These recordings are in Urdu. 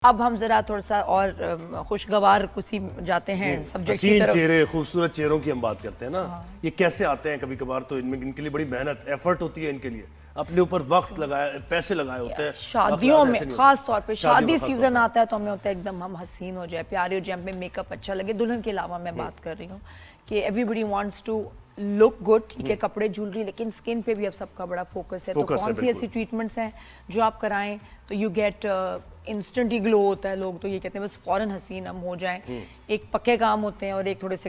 اب ہم ذرا تھوڑا سا اور خوشگوار کسی جاتے ہیں سبجیکٹ کی حسین طرف. چہرے خوبصورت چہروں کی ہم بات کرتے ہیں نا. یہ کیسے آتے ہیں؟ کبھی کبھار تو ان کے لیے بڑی محنت ایفرٹ ہوتی ہے، ان کے لیے اپنے اوپر وقت لگائے پیسے لگائے ہوتے ہیں. شادیوں میں خاص طور پہ شادی سیزن آتا ہے تو ہمیں ہوتا ہے ایک دم ہم حسین ہو جائے، پیارے ہو جائے، ہمیں میک اپ اچھا لگے. دلہن کے علاوہ میں بات کر رہی ہوں کہ everybody wants to look good. ٹھیک ہے کپڑے جولری، لیکن سکن پہ بھی اب سب کا بڑا فوکس ہے. تو کون سی ایسی ٹریٹمنٹس ہیں جو آپ کرائیں تو یو گیٹ انسٹنٹ ہی گلو ہوتا ہے؟ لوگ تو یہ کہتے ہیں بس فوراً حسین ہم ہو جائیں. ایک پکے کام ہوتے ہیں اور ایک تھوڑے سے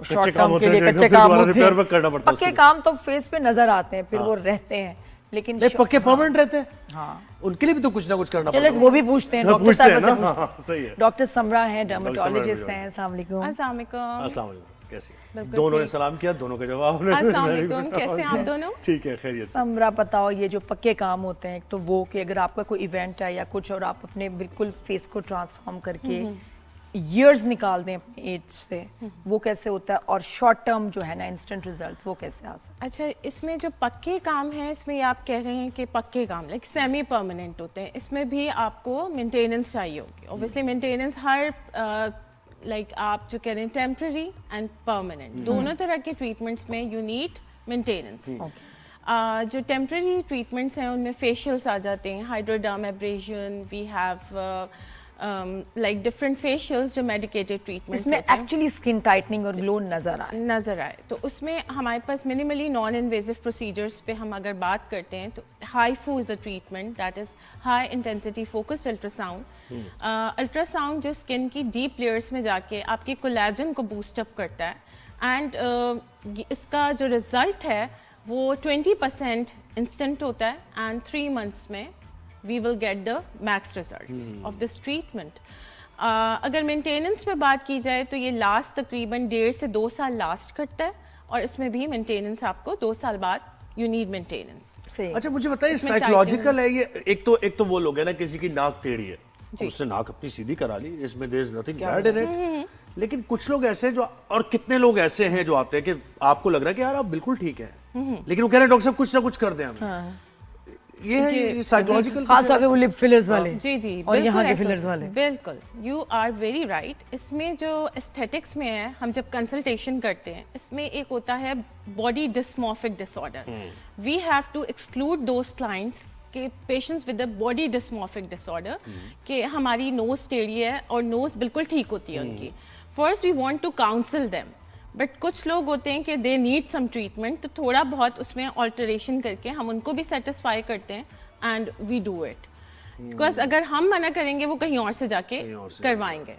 شارٹ ٹرم کے لیے کچے کام ہوتے ہیں. پکے کام تو فیس پہ نظر آتے ہیں پھر وہ رہتے ہیں، لیکن پکے پرماننٹ رہتے ہیں. ہاں ان کے لیے بھی تو کچھ نہ کچھ کرنا پڑتا ہے. وہ بھی پوچھتے ہیں ڈاکٹر صاحب سے. ڈاکٹر سمرا ہیں، ڈرماٹولوجسٹ ہیں. السلام علیکم. السلام علیکم. السلام علیکم. کیسی دونوں نے سلام کیا، دونوں کا جواب. السلام علیکم، کیسے آپ دونوں؟ ٹھیک ہے خیریت. سمرا بتاؤ، یہ جو پکے کام ہوتے ہیں تو وہ کہ اگر آپ کا کوئی ایونٹ ہے یا کچھ اور آپ اپنے بالکل فیس کو ٹرانسفارم کر کے ایئرز نکال دیں اپنے ایج سے، وہ کیسے ہوتا ہے؟ اور شارٹ ٹرم جو ہے نا انسٹنٹ ریزلٹس وہ کیسے آ سکتے ہیں؟ اچھا، اس میں جو پکے کام ہیں اس میں آپ کہہ رہے ہیں کہ پکے کام لائک سیمی پرماننٹ ہوتے ہیں. اس میں بھی آپ کو مینٹیننس چاہیے ہوگی. اوبیسلی مینٹیننس ہر لائک آپ جو کہہ رہے ہیں ٹیمپرری اینڈ پرماننٹ دونوں طرح کے ٹریٹمنٹس میں یو نیڈ مینٹیننس. جو ٹیمپرری ٹریٹمنٹس ہیں ان میں فیشیلس آ جاتے ہیں، hydrodermabrasion, we have like different facials جو میڈیکیٹڈ ٹریٹمنٹس اس میں ایکچولی اسکن ٹائٹننگ اور گلو نظر آئے. تو اس میں ہمارے پاس منیملی نان انویزو پروسیجرس پہ ہم اگر بات کرتے ہیں تو HIFU is a treatment that is high intensity focused ultrasound. Ultrasound جو اسکن کی ڈیپ لیئرس میں جا کے آپ کے کولیجن کو بوسٹ اپ کرتا ہے اینڈ اس کا جو رزلٹ ہے وہ 20% انسٹنٹ ہوتا ہے اینڈ 3 months میں we will get the max results of this treatment. اگر مینٹیننس پہ بات کی جائے تو یہ لاسٹ تقریباً 1.5 سے 2 سال لاسٹ کرتا ہے اور اس میں بھی مینٹیننس آپ کو 2 سال بعد یو نیڈ مینٹیننس. اچھا مجھے بتائیے سائیکولوجیکل ہے یہ؟ ایک تو وہ لوگ ہیں نا کسی کی ناک ٹیڑھی ہے، اس نے ناک اپنی سیدھی کرا لی، اس میں there is nothing bad in it. لیکن کچھ لوگ ایسے جو، اور کتنے لوگ ایسے ہیں جو آتے ہیں کہ آپ کو لگ رہا ہے کہ یار آپ بالکل ٹھیک ہیں لیکن وہ کہہ رہے ہیں ڈاکٹر صاحب کچھ نہ کچھ کر دیں ہمیں. یہ ہے سائیکولوجیکل، خاص طور پہ وہ لپ فلرز والے. جی اور یہاں کے فلرز والے. بالکل یو آر ویری رائٹ. اس میں جو ایستھیٹکس میں ہے، ہم جب کنسلٹیشن کرتے ہیں اس میں ایک ہوتا ہے body dysmorphic disorder. We have to exclude those clients کہ patients with a body dysmorphic disorder کہ ہماری نوز ٹیڑھی ہے اور نوز بالکل ٹھیک ہوتی ہے ان کی. First we want to counsel them, but کچھ لوگ ہوتے ہیں کہ دے نیڈ سم ٹریٹمنٹ، تو تھوڑا بہت اس میں آلٹریشن کر کے ہم ان کو بھی سیٹسفائی کرتے ہیں and we do it. Because اگر ہم منع کریں گے وہ کہیں اور سے جا کے کروائیں گے.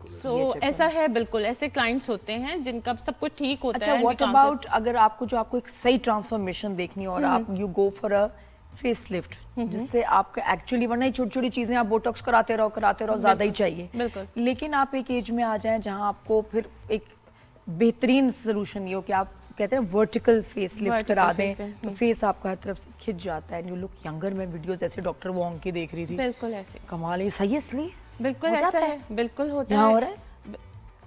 سو ایسا ہے، بالکل ایسے کلائنٹس ہوتے ہیں جن کا سب کچھ ٹھیک ہوتا ہے. اچھا واٹ اباؤٹ اگر آپ کو جو آپ کو ایک صحیح ٹرانسفارمیشن دیکھنی اور آپ you go for a face lift جس سے آپ کا ایکچولی، ورنہ چھوٹی چھوٹی چیزیں آپ بوٹاکس کراتے رہو زیادہ ہی چاہیے. لیکن آپ ایک ایج میں آ جائیں جہاں آپ کو پھر ایک بہترین سولوشن یہ ہو کہ آپ کہتے ہیں ورٹیکل فیس لفٹ کرا دیں تو فیس آپ کا ہر طرف سے کھچ جاتا ہے. You look younger. میں ویڈیوز ایسے ڈاکٹر وانگ کی دیکھ رہی تھی، بالکل ایسے. کمال ہے. صحیح ہے؟ اس لیے بالکل ایسا ہے، بالکل ہوتا ہے. یہاں ہو رہا ہے؟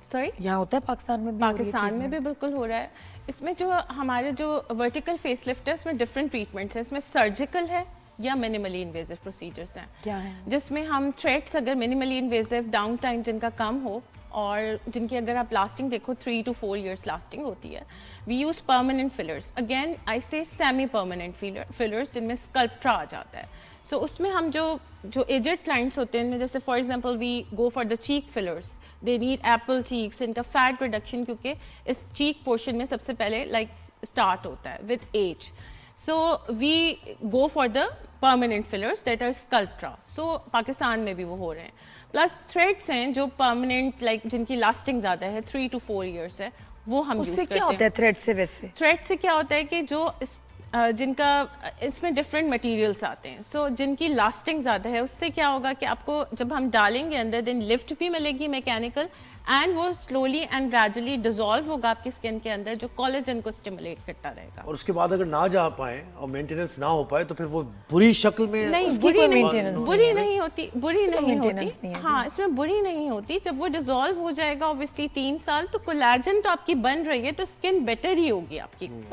سوری یہاں ہوتا ہے پاکستان میں؟ پاکستان میں بھی بالکل ہو رہا ہے. اس میں جو ہمارے جو ورٹیکل فیس لفٹ ہے اس میں ڈفرینٹ ٹریٹمنٹس ہیں. اس میں سرجیکل ہے یا منیملی انویزو پروسیجرس ہیں. کیا ہے؟ جس میں ہم تھریڈس اگر منیملی انویزو ڈاؤن ٹائم جن کا کم ہو اور جن کی اگر آپ لاسٹنگ دیکھو 3 to 4 years لاسٹنگ ہوتی ہے، we use permanent fillers. Again I سے سیمی پرماننٹ فلرس جن میں اسکلپٹرا آ جاتا ہے. سو اس میں ہم جو ایجڈ کلائنٹس ہوتے ہیں ان میں جیسے for example we go for the cheek fillers. They need apple cheeks. ان کا فیٹ ریڈکشن کیونکہ اس چیک پورشن میں سب سے پہلے لائک اسٹارٹ ہوتا ہے with age. So we go for the permanent fillers that are sculptra. So Pakistan میں بھی وہ ہو رہے ہیں. پلس تھریڈس ہیں جو پرماننٹ لائک جن کی لاسٹنگ زیادہ ہے 3 to 4 years ہے، وہ ہم یوز کرتے ہیں. اس سے کیا ہوتا ہے تھریڈ سے؟ ویسے تھریڈ سے کیا ہوتا ہے کہ جو جن کا اس میں ڈفرینٹ مٹیریلس آتے ہیں، سو جن کی لاسٹنگ زیادہ ہے اس سے کیا ہوگا کہ آپ کو جب ہم ڈالیں گے اندر دین لفٹ بھی ملے گی میکینیکل اینڈ وہ سلولی اینڈ گریجولی ڈیزالو ہوگا آپ کی اسکن کے اندر جو کولیجن کو اسٹیمولیٹ کرتا رہے گا. اور اس کے بعد اگر نہ جا پائیں اور مینٹیننس نہ ہو پائے تو پھر وہ بری شکل میں نہیں، بری نہیں ہوتی. ہاں اس میں بری نہیں ہوتی. جب وہ ڈیزالو ہو جائے گا اوبیسلی 3 سال تو کولیجن تو آپ کی بن رہی ہے تو اسکن بیٹر ہی ہوگی آپ کی.